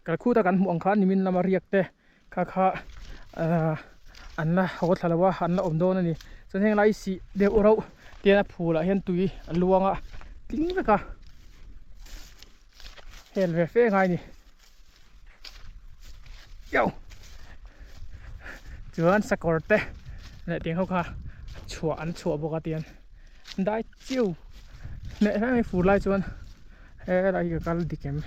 กันคู่ตะกันห่วงคันนิมินลามาเรียกเตะข้าอันน่ะเขาก็ทะเลาะอันน่ะอมโดนนี่ส่วนแห่งไรสิเดี๋ยวเราเตียนผูละเห็นตุยลวงอ่ะทิ้งไปกะเห็นเฟ่ไงนี่เย้าจวนสกอร์เตะเนี่ยเตียงเขาค่ะชัวบกเตียนได้จิ้วเนี่ยถ้าไม่ฟูไล่จวนอะไรก็การดิเกม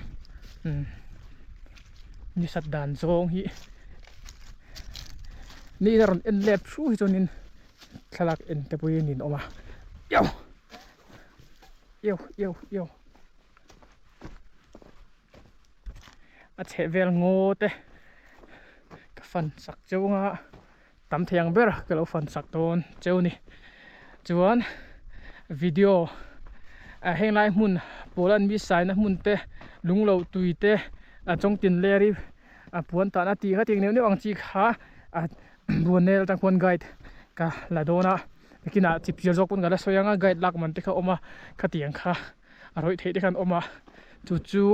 นี่สัตว์ด่านโซงฮีนี่เราเอ็นเล็บชูจนนินขลักเอ็นแต่ปุยนินออกมาเย้าอาเชเวลโง่เตะกับฟันสักเจ้างะตำเทียงเบอร์ก็เราฟันสักโดนเจ้านี่จวนวิดีโอเฮงไลมุนโปลันวิสัยนะมุนเตะลุงเราตุยเตะจงตินเลรีปวนตานาตีเขาเทียงเนี่ยอังจีขาบวนเนลจังพวนไกด์กะลาโดนะกินจิบเยอะจกปุ่นกันแล้วสวยงามไกด์ลักมันเตะเขาออกมาขัดเตียงขาอร่อยเทเดกันออกมาจู่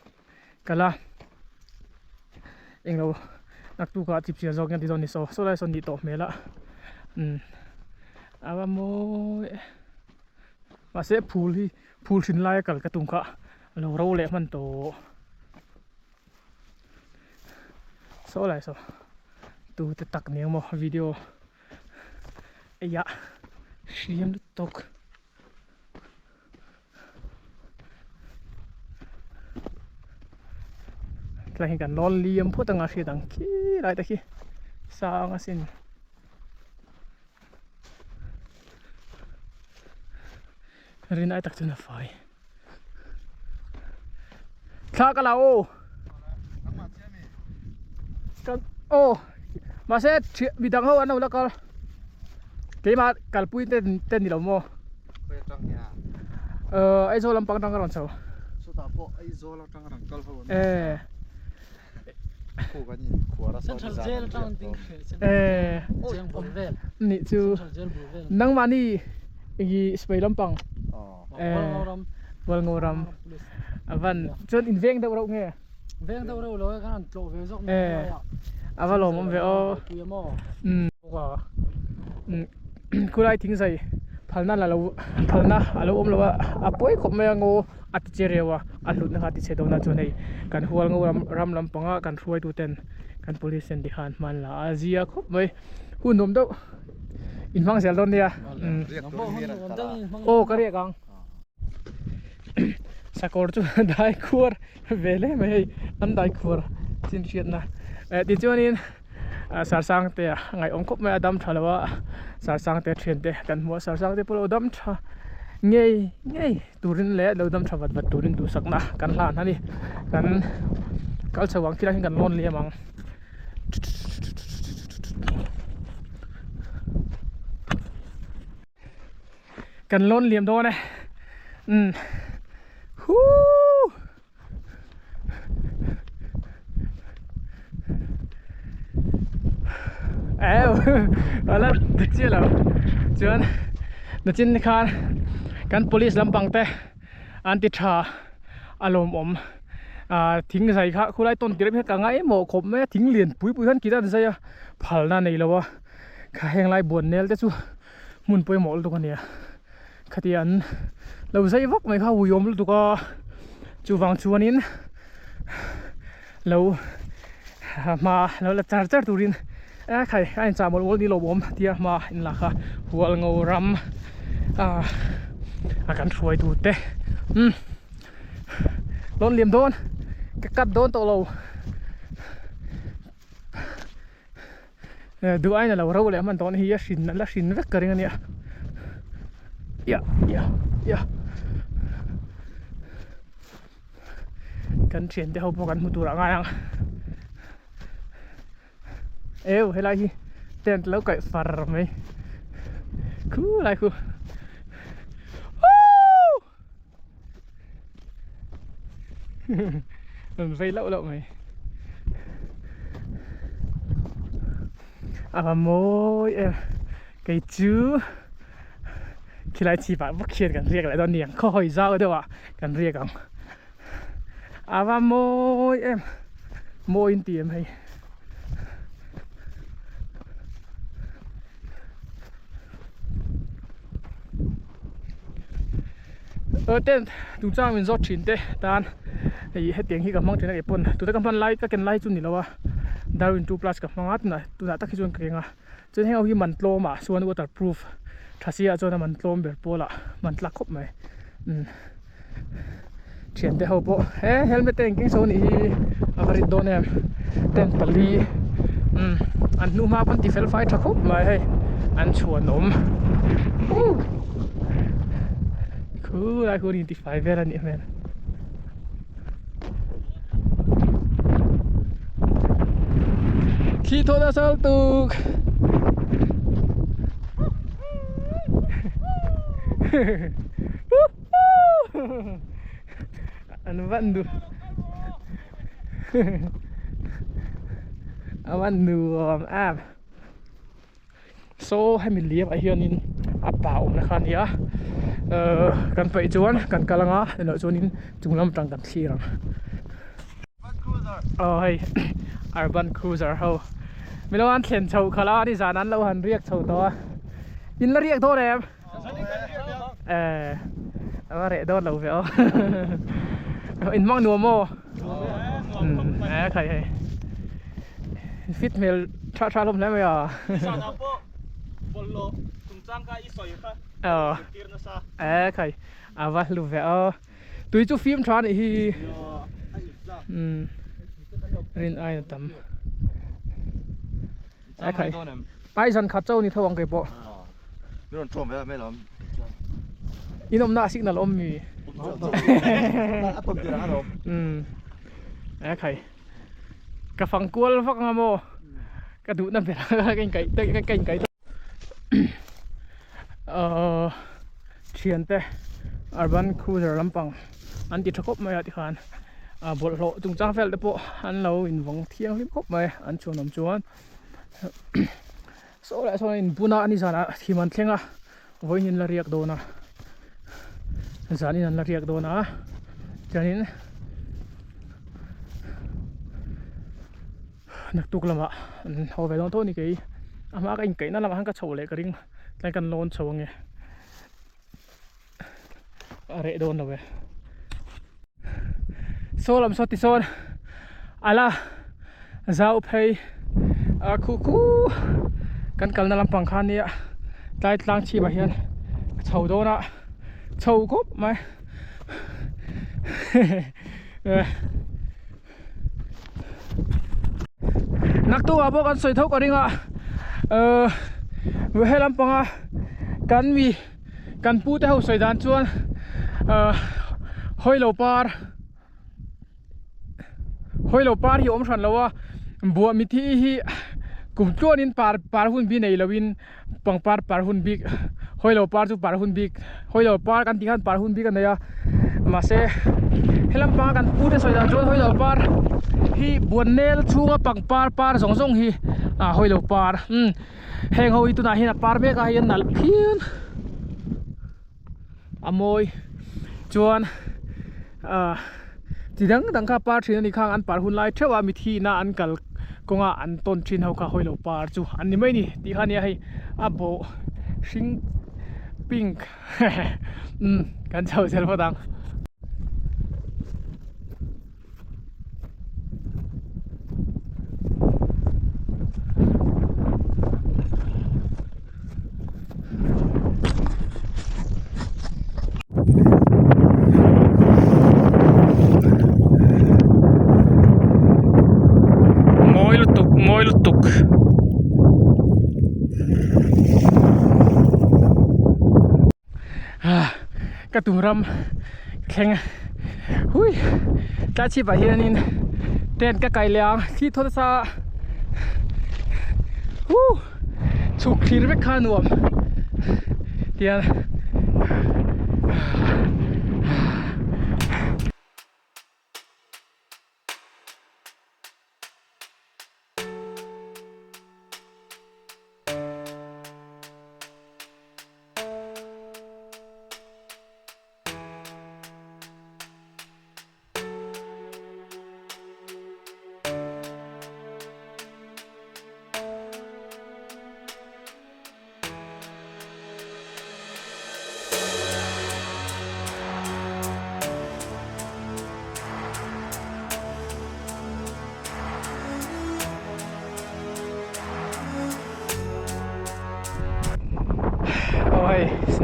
ๆกันละเองเรานักตู้ก็จิบเยอะจกกันที่ตอนนี้โซ่ได้ส่วนดีโตเมล่ะอาว่าโมมาเสพพูลชินไล่กันกระตุ้งกะเราเละมันโตโซ่อะไรโซ่ดูจะตักเนียงมาวิดีโอไอ้ยะเสียงตกกลายกันนอนเลี้ยมพูดตั้งอาชีพตั้งขี้ไรตะขี้สางอาศินเรียนไอ้ตักจนไฟข้าก็เรากันโอ้มาเสร็จบิดังเขาอันนั้นแล้วก็เกี่ยมากัลปุยเต้นนี่เราโม่ไอโซลำปังตั้งกันหรอเจ้าสุดท้ายพอไอโซลตั้งกันกัลเขาคู่กันนี่ขวาละสองนี่จูนั่งมานี่อีสไปลำปังวอลงรำวันจนอินเวงเดาเราไงเวงเดาเราเลยขนาดโจเวซอกวันลมมันเวอว่าคุณไอ้ทิ้งใส่พัลน่าเราพัลน่าเราเราว่าป่วยขบไม่งูอัดเจริญว่าอัดหลุดนะครับที่เชดนาจวนไอ้การหัวงูรำลำปังการช่วยตัวเต็นการ police ดิฮันมันละอาเซียขบไม่หุ่นนมเด้ออินฟังเสียงต้นเนี่ยโอ้ก็เรียกกังสกอร์จูได้ขวดเวล่ไม่น้ำได้ขวดสินเชียดนะดิจวนินสารสังเตะไงองค์คบไม่ดำทะเลว่าสารสังเตะเทรนเตะกันหัวสารสังเตะพวกเราดำทะเงยตูรินเละเราดำทะวัดตูรินตูสักนะกันหลานนั่นนี่กันกัลสว่างที่เราเห็นกันล้นเลี้ยมังกันล้นเหลี่ยมโดนนะฮู้แล้วเด็กเจ้าเราจวนนักจินนี่ค่ะกัน police ลำปังเตะอันติชาอารมณ์ทิ้งใส่ค่ะคุณไล่ต้นเกลือเพื่อกางไงหมอขมแม่ทิ้งเหรียญปุ๋ยขันกี่ด้านใส่ผัลนั่นนี่แล้ววะข้าแหงไล่บวนเนี่ยแต่จู่มุนปุ๋ยหมอตัวคนเนี่ยขัดยันเราใส่วักไม่เข้าวยมตัวก็จู่ฟังชวนนินเรามาเราละจ่าตัวรินใครไอ้จ่าหมดวันนี้เราบ่มเดียมาอินละค่ะหัวงูรำอาการช่วยดูเตะโดนเหลี่ยมโดนกัดโดนตัวเราดูไอ้เนี่ยเราเลยมันตอนนี้ชินนั่นละชินเวกกันเนี่ยกันเชียนเดี๋ยวพวกกันมุตุระง่ายเฮ้ยไรเต้นแล้วไก่ฟาร์มไหมคืออะไรคือมันไฟเล่าไหมโมยไก่จูที่ไรชีบะพวกเขียนกันเรียกอะไรตอนนี้ข้อหอยเจ้าด้วยวะกันเรียกกันโมย โมอินเตียมให้เต้นตุงจ้างเป็นรถชินเต้ตานไอ้เตียงที่กับมังเจนไอ้ปนตัวกำลังไล่ก็กันไล่จุนนี่แล้ววะดาวิน2 plus กับมังอัดน่ะตัวนั้นตักที่จวนเกรงอ่ะจนให้เอาที่มันโลมาส่วน waterproof ถ้าเสียจนมันโลมแบบโปละมันลักครบไหมเฉียนเต้าโปเฮลเมตเต็งกิ้งโซนี่อากาศโดนเนี่ยเต้นปลีอันนู้มาพันที่เฟลไฟทักครบไหมให้อันชวนนมคืออะไรคือนี่ที่ไฟเวลานี่แม่ขี้โทรศัพท์ตุกอันวันดูวันดูอาบโซ่ให้มันเลียบไอเฮียนินอับเปล่านะครับเนี่ยกันไปจวนกันกำลังเดี๋ยวจวนนินจุงลำตังกันที่รังเฮ้ย Urban Cruiser เฮาไม่รู้อันเขียนโชว์คาราที่สานั้นเราหันเรียกโชว์ตัวยินแล้วเรียกโทษแอบว่าเรดโดนเราเปล่าอินมองนัวโมใครฟิตเมลทราลมแล้วไหมอ่ะใครว่าลูกเปล่าตัวจู่ฟิล์มทรานอีรินไอ้ตั้มใครไอ้สันขัดเจ้านี่ทวังเก็บบ่ไม่โดนท่วมไม่ล้มอินอมน่าสิกนั่นอมมีผมจะรักใครกระฟังกวนฟักงามโมกระดูนั่นเป็นไก่เชียนเต้ Urban Cruiser ลำปังอันติดครบไหมที่ขานบทโลจุงจ้างเฟลเดปอันเราอินวังเที่ยงริบครบไหมอันชวนน้ำชวนโซ่แหละโซ่อินปูนาอันนี้สานะที่มันเที่ยงอ่ะวันนี้เราเรียกโดนะสานี่นั่นเราเรียกโดนะจากนี้นักตุกละมะเอาไปลองโทษนี่กี่อามาก็อินกี่นั่นละมะฮังก็โชว์เลยกระดิ่งแต่กันโลนโชว์ไงอะไรโดนเอาไปโซลำโซติโซนอะไรเจ้าเพย์คูกันนั่นลำปังคันนี้ใต้ทางชีบะเฮียนโชว์โดนอะโชว์กบไหมนักตัวพวกกันสวยเท่ากันดิงอ่ะเวลาลำปังอ่ะกันมีกันพูดแต่เขาสวยด้านชวนห้อยเหล่าปาร์ที่อมฉันแล้วว่าบัวมิที่ที่กลุ่มตัวนี้ปาร์หุ่นบีในละวินปังปาร์หุ่นบิ๊กห้อยเหล่าปาร์จูปาร์หุ่นบิ๊กห้อยเหล่าปาร์กันที่ขันปาร์หุ่นบิ๊กกันเนี่ยมาเซ่เฮลัมปังกันพูดแต่สวยด้านชวนห้อยเหล่าปาร์ฮีบวนเนลชูงปังปาร์สองฮีห้อยเหล่าปาร์แหงเขาอีตัวไหนนะปาร์เบกให้ยันนัลพินอโมยจวนจีดังข้าปาร์ชินนี่ข้างอันปาร์หุ่นไล่เทว่ามิทีน่าอันกัลกงอันต้นชินเขาข้าห้อยเหล่าปาร์จูอันนี้ไม่นี่ที่ข้านี่ให้อับโบชิงปิงกันเจ้าเซลฟ์ดังโมยลุตุกกระตุ้งรำแข็งหุยกาชีบะเฮียนินเต้นกะไก่เลี้ยงที่ทศซาฉุกทีรไม่คานวมเดียน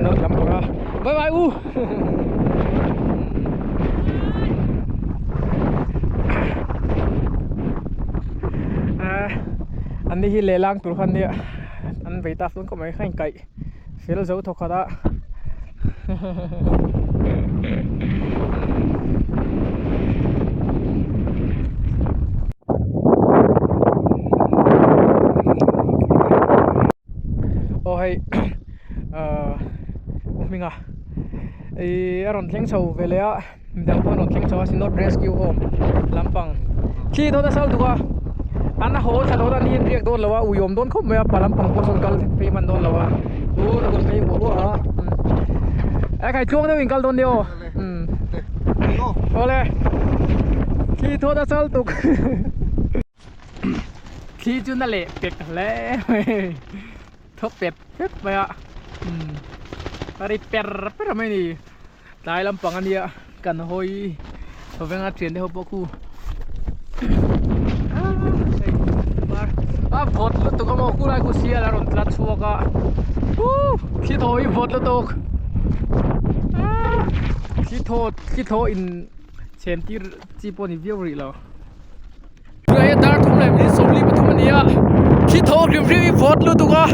nó lắm rồi bye bye u anh đi lê lang tụi hắn đi anh về ta xuống có mấy khanh cậy phía nó giấu thuộc đó ôi mình à ai ron theng sầu về lẽ đang có ron theng sầu xin not rescue home làm bằng khi đó đã sao được à anh hồ thằng đó đi riêng đồn làว่าอุยมโดนเขาไม่ปลาลำปังคนส่งกันไปมันโดนแล้วว่าโอ้ตะกุนไปหัวอ่ะไอ้ใครช่วงนั้นวิ่งกันโดนเดียวโอ้เลยขี้โทษนะสัลตุกขี้จุนนั่นแหละเป็ดแล้วทบเป็ดเป็ดไปอ่ะอะไรเป็ดเป็ดทำไมนี่ตายลำปังอันเดียกันหอยเขาเป็นอาเทียนที่เขาบอกกูvot lu tu kamu aku lagi sia lah ron telat semua kak kita vot lu tu kita in sentir cipo ni view ri lo ya dar thum lai ni somli pathum ni ya kita review vot lu tu ka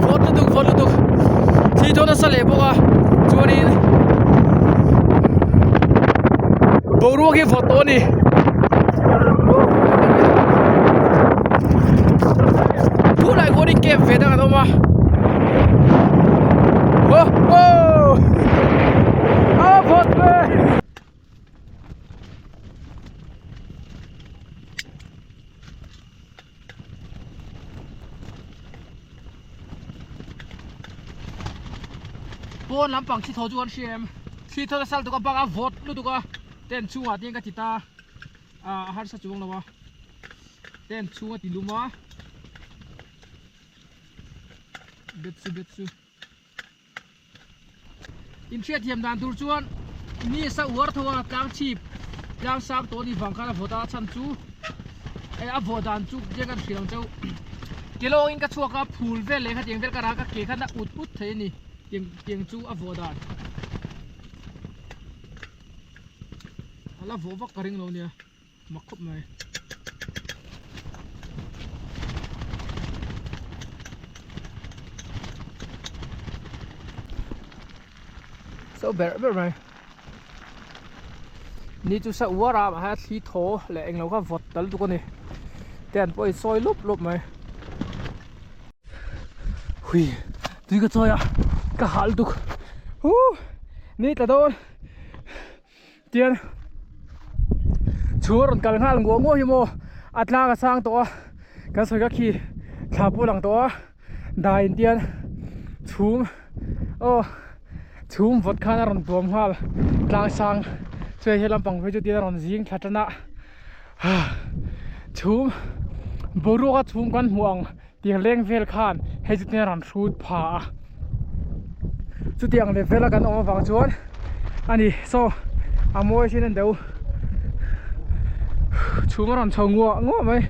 vot lu tu kita na sale boga chuani boru ke photo ni thu lại vô đi kèm về đang ở đâu mà vọt về buồn lắm bằng khi thầu chuan xem khi thầu sao tụi con bác vọt luôn tụi con tên chung à tiếng cái thịt ta hát sao chung đâu mà tên chung à tí lùm á betsu in thiet hiam dan tur chuan ni sa war thowa kang chip yang sak to ni wang kha vota chan chu e a vodan chu je kan thiang chau kilo in ka chuaka phul vel le kha tiang vel ka ra ka ke kha na ut the ni tiang chu a vodan ala vo vak ka ring lo nia makhop mai so better mày ni chú sợ quá ra mà ha khí thổ lại anh lâu các vật tấn tụi con này tiền bôi soi lúp mày hui tuy cái soi à cái hal tụi ni ta đâu tiền chúa rồi cả ngal ngô hi mo atla ka sang to ka soi ka khi thapu lang to dai tiền chum chum vot khana ron tuam hal tlang sang chơi helam pang ve chu ti ron jing thatana chum boru ka chum kan huang tiang leng vel khan he chu te ran shoot pha chu tiang le vela kan om wang chuan ani so amoi sin an deu chum ron ngo mai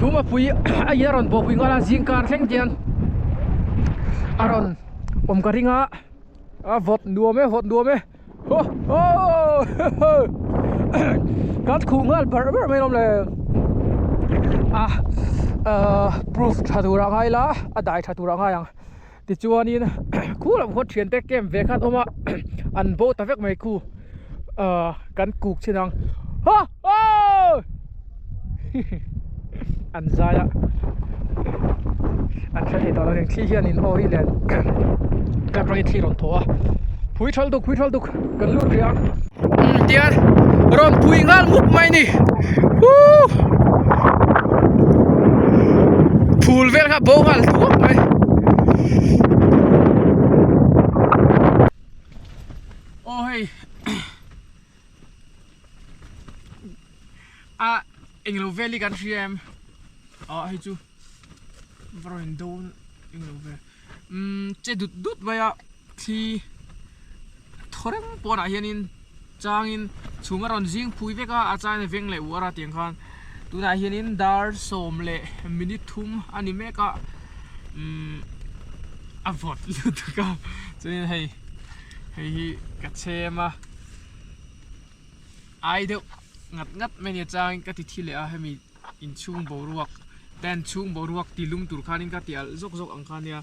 chuma pui ai ron bo pui ngala jing kar thleng tian aron om ka ringa vot nuame kat khungal bar mai rom le proof thatura ngai la adai thatura ngai ang ti chuanin khulam khot thian te kem ve khat oma an bo ta vek mai khu kan kuk chinang อันใจอะอันใช่ตอนเราเรียนที่เฮียนินโอฮิเลนกับเราที่รอนทัวพุยทอลดุกกันลุกยังเดียร์รอนพุยงานมุกไม่นี่พูลเวลครับโบกันทุกไหมโอ้ยเอ็งรู้เวลี่กันที่ให้จูบรอนโดนเอ็งรู้เวเจดุดไปอะที่ทอร์เรมปอนอะเฮียนินจางอินชูมารอนจิงพุยเวกอาจารย์เวงเล่วัวระเตียงคันตัวนั้นเฮียนินดาร์สอมเล่มินิทุ่มอันนี้เมกะวอดลุดกับจนให้กัดเชมาไอเดียวงัดไม่เนี่ยจางก็ติดที่เลยให้มีอินชุ่งบรวกแตนชุ่งบรวกตีลุมตุรคานินก็ตีซกอังคารเนี่ย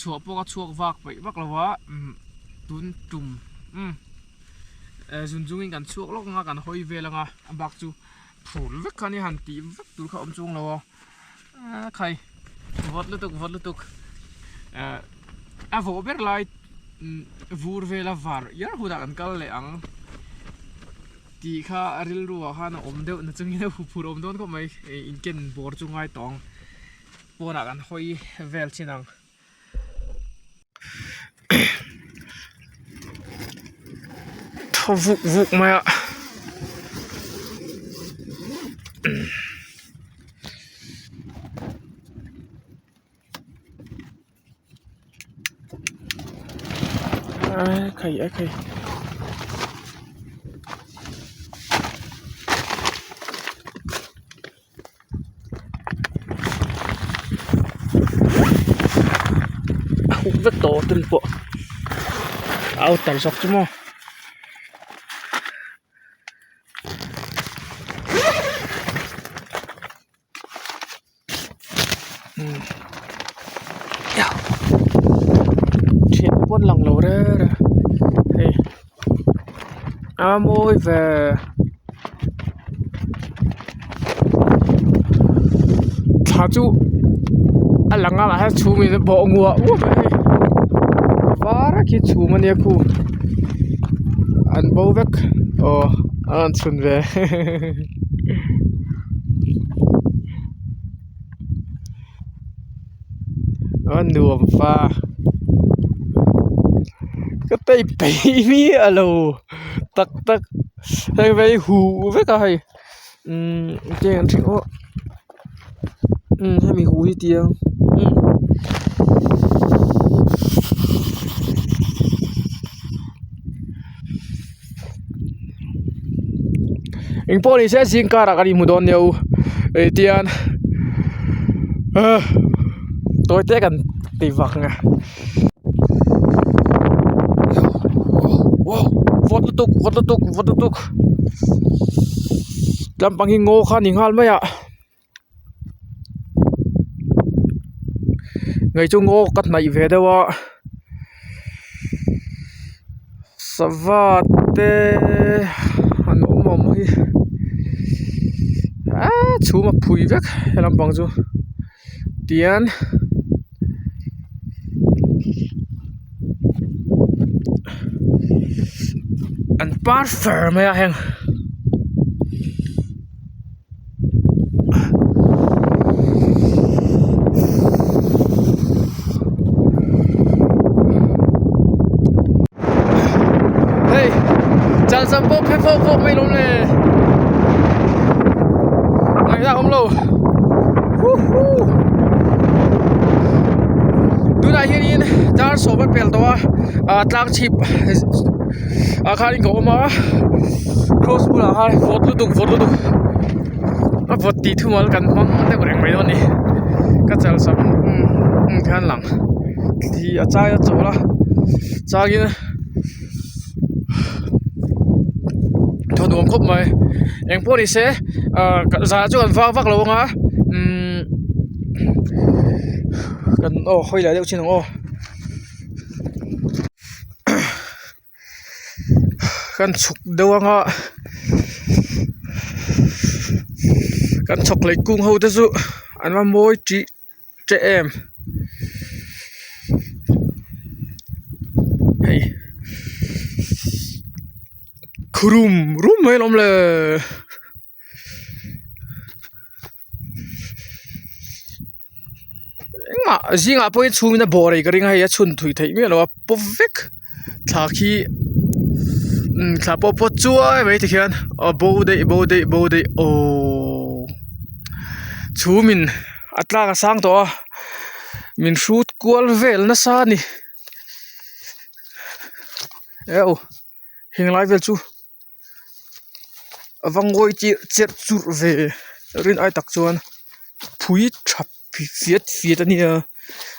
ชัวปก็ชัววักไปวักละวะตุนจุ่มจุนจุงกันชัวลกงากันหอยเวลงาบักจูผูลวักคันนี้หันตีวักตุรคาจงละวะใครวัดลุตุกวอเบอร์ไลท์วูร์เวลาวาร์ยาหูดักกันกัลเลยอังตีข้าริลรัวข้านะเดียวนั่นจึงยังผู้โดนก็ไม่อินเกนบอร์จุงไงตองปนักกันหอยเวลชินังท้าวุกมาใครrất to tên bộ áo tàn sọc chứ mò chuyện quân lòng lầu đó môi về thả chú anh lắng nghe hết chú mình bỏ ngựa phá ra cái chú mình ku anh bầu vek anh xuân về anh nuông pha cái tay bể mi alo tắc hay vậy hú với cả hay cái anh chị ó hay mình hú đi tiếng anh po đi sẽ xin cả cái mù đòn nhiều tiền tôi tiếc cần tỷ vật à vót tục làm bằng hình ngô khan hình hal mấy ạ ngày chung ngô cắt này về đâu ạ savate anh ôm mồm ấy chú mà phùi vét làm bằng chú tiền anh bắt phở mấy anh hey chẳng sắm bốc phép phô mấy lắm nè ngày ra không lâuดูได้ที่นี่จานโซ่เป็นเปลี่ยนตัวตั้งชิปข้านี่ก็มา close บุหรี่ฟอดลุดุกฟอดตีทุ่มแล้วกันมั้งแต่ก็แรงไม่โดนนี่ก็จะสัมข้างหลังที่อาจารย์จะจบละจากนี้ทนวมครบไหมเองพวกนี้เสียจะจวนฟักเราไงกันค่อยแล้วเดี๋ยวชิ้นของกันสุกเดี๋ยวงะ kan chok lấy cung hậu thế dụ anh mà môi chị trẻ em hey krum rum mấy lắm là mà riêng à bây chung nó bỏ này cái riêng hay chun thui thấy mi là povek thà khi thà po po chua vậy thì khian bồ đây ô chú mình atla ka sang to mình shoot kual vel na sa ni eo hình lai vel chu avangoi chi chet chur ve rin ai tak chuan phui thap fiat ani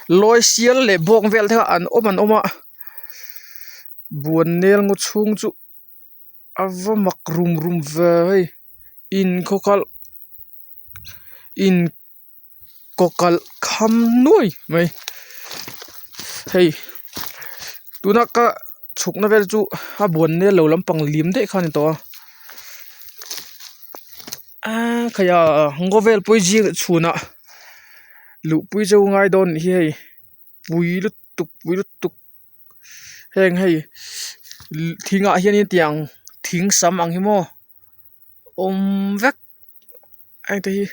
loi sial le bong vel tha an oma buan nel ngo chung chu ava mak rum ve in kokal kham nuôi mày hey tu na ka chuk na vel chu ha buan nel lo lampang lim de khan to khaya ngovel poi ji chuna lu pui châu ngai don hi hei pui lut tuk heng hei thinga hian tiang thing sam ang hi mo vek ai te hi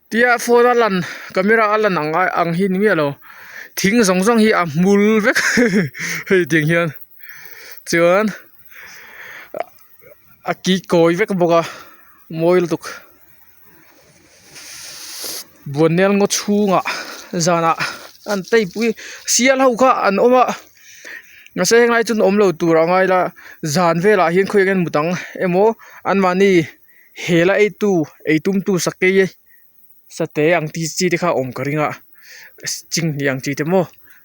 tia phone alan camera alan ang hi ni lo thing zong hi a mul vek hei ting hian chuan a ki koi vek boka moi tuk buồn nel ngó chunga zana an tei pui sial ho kha an oma nga se ngai chun om lo tur angai la zan vela hian khoi gen mutang emo an mani hela eitum tu sakke sate ang ti chi de kha om karinga ching yang chi te mo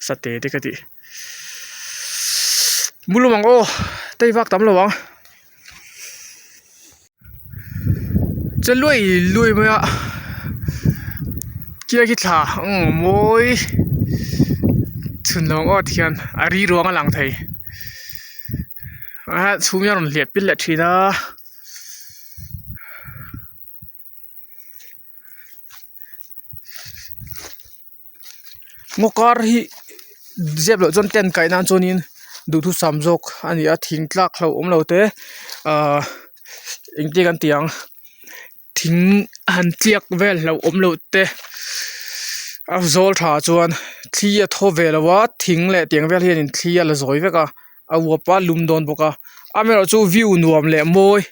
sate de ka ti mulumang o tei vak tam lo wang lui ma kia ki thla moi chunong o thian ari ruang lang thei chhumya ron liat pil la thina ngokar hi zeblo jon ten kai nan chonin du thu samjok ani a thing tlak hlo om lo te engte kan tiang thing han chiak vel lo om lo te a zol tha chuan thlia tho velawa thing le tiang vel hian in thlia la zoi veka a wapa lum don boka amero chu view nuam le moi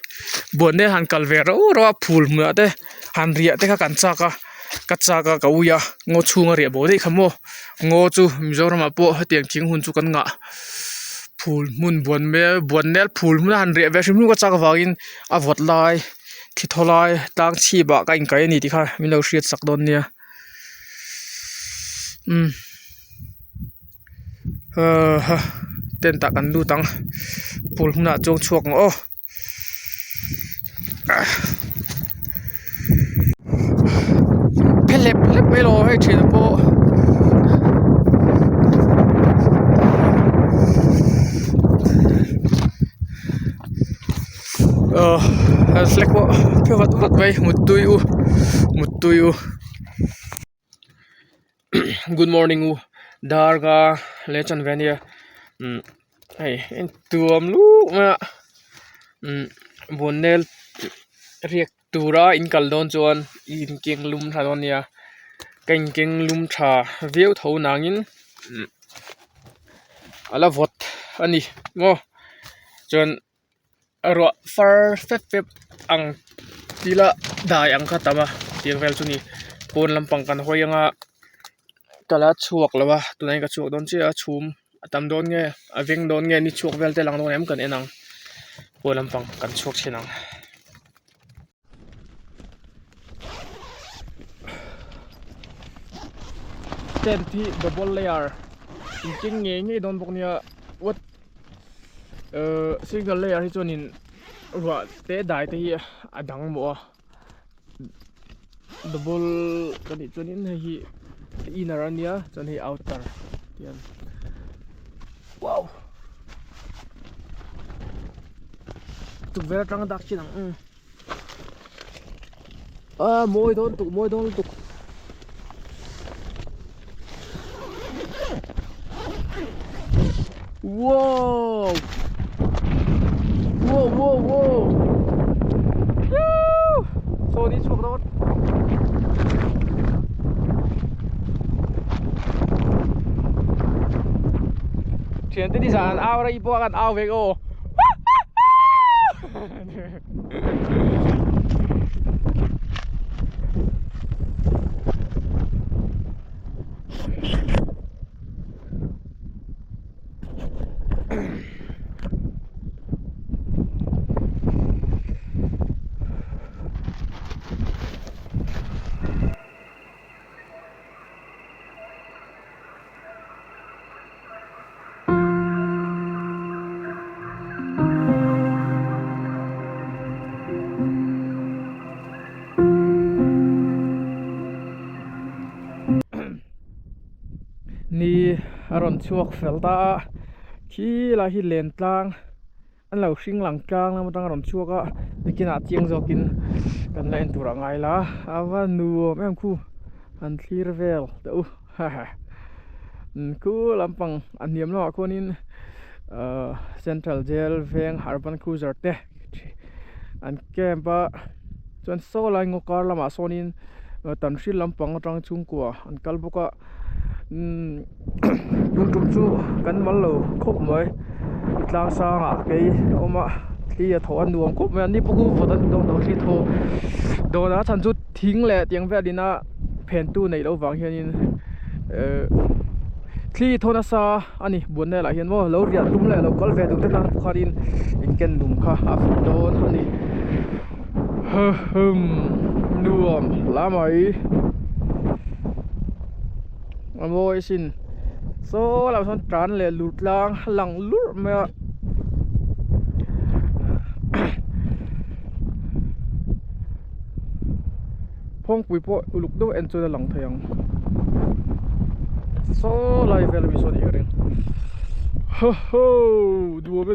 bonne han kalver ro phul mu ate han ria te kha kan chaka ka uya ngo chunga ria bo dei khamo ngo chu mizoram apo tiang thing hun chu kan nga phul mun bon nel phul mun han ria ve shim ka chaka wagin a vot lai thi tholai tang chi ba ka in kai ni ti kha mi lo hriat sak don nia ten ta kan du tang pul huna chong chuak ngo pelep melo hai thil po flek po phe vat vai mutuyu good morning u darga lechan venia hey en tuam lu ma bonel riek tura in kaldon chuan in keng lum tha don ya keng lum tha veu tho nangin ala vot ani mo chuan ro far fep ang tila dai ang khatama tiang vel chu ni pon lampang kan hoyanga kala chuak lawa tunai ka chuak don che a chum atam don nge aveng don nge ni chuak vel te lang don em kan enang pon lampang kan chuak chenang ten thi double layer king nge don bok nia what single layer hi chonin wa te dai te hi adang mo double kani chonin hi inner ania chon hi outer tian wow tu vera tang dak chinang môi thôi tục môi thôi tục wow wow wow wow so đi xuống đó chuyện tới đi sàn ao đây bỏกันao về ôนี่อารมณ์ช่วงเฟลตาขี้ละหิเลนตางอันเหล่าชิงหลังกลางแล้วมันต้องอารมณ์ช่วงก็ได้กินอาเจียงจะกินกันเล่นตัวไงล่ะอาว่านัวแม่งคู่อันทีร์เวลเดี๋ยวฮ่าฮ่าคู่ลำปังอันเนียมแล้วคนนี้เซ็นทรัลเจลเวงฮาร์บันครูเซอร์เตอันแกมปะจนโซ่ลายงการละมาโซนินตันชิลลำปังตรังจุงกัวอันกัลบุกะลุงจุ่มชูกันวันเหลวครบไหมกลางสางอ่ะไอ้เอามาที่จะถอนดวงครบไหมอันนี้พวกกูฝนโดนที่โถโดนนะฉันจุดทิ้งแหละเตียงแวดดินะเพนตู้ในเราวางเฮียนี่ที่โทนัสอันนี้บนเนี่ยหลายเห็นว่าเราเรียนลุ่มเลยเราก็เวดูแต่ละพาดินอินเกนลุ่มค่ะอัฟโดนอันนี้นวมละไหมอันโวยสินโซ่เราสันจานเลยหลุดลางหลังลุดมาพงปุยโปลุกดูเอ็นจอยหลังเทียงโซ่ไลฟ์เวลาวิสุทธิ์อีกเรื่องดูไป